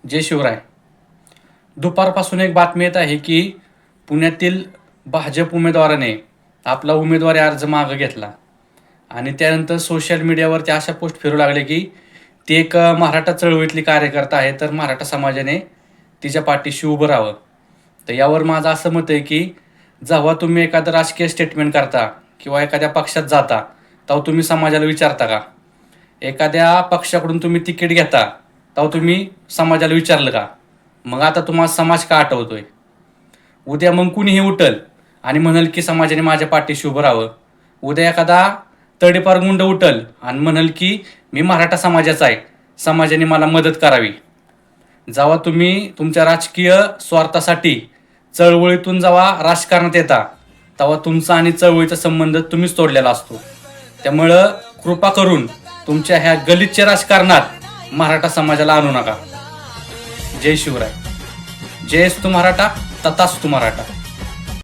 जय शिवराय. दुपारपासून एक बातमी येत आहे की पुण्यातील भाजप उमेदवाराने आपला उमेदवारी अर्ज मागं घेतला आणि त्यानंतर सोशल मीडियावरती अशा पोस्ट फिरू लागले की ती एक मराठा चळवळीतली कार्यकर्ता आहे, तर मराठा समाजाने तिच्या पाठीशी उभं राहावं. तर यावर माझं असं मत आहे की जेव्हा तुम्ही एखादं राजकीय स्टेटमेंट करता किंवा एखाद्या पक्षात जाता तेव्हा तुम्ही समाजाला विचारता का? एखाद्या पक्षाकडून तुम्ही तिकीट घेता तेव्हा तुम्ही समाजाला विचारलं का? मग आता तुम्हाला समाज का आठवतोय? उद्या मग कुणीही उठल आणि म्हणल की समाजाने माझ्या पाठीशी उभं राहावं. उद्या एखादा तडीपार गुंड उठल आणि म्हणल की मी मराठा समाजाचा आहे, समाजाने मला मदत करावी. जेव्हा तुम्ही तुमच्या राजकीय स्वार्थासाठी चळवळीतून जेव्हा राजकारणात येता तेव्हा तुमचा आणि चळवळीचा संबंध तुम्हीच तोडलेला असतो. त्यामुळं कृपा करून तुमच्या ह्या गलिच्छ राजकारणात मराठा समाजाला आणू नका. जय शिवराय. जयस्तु मराठा, तथास्तु मराठा.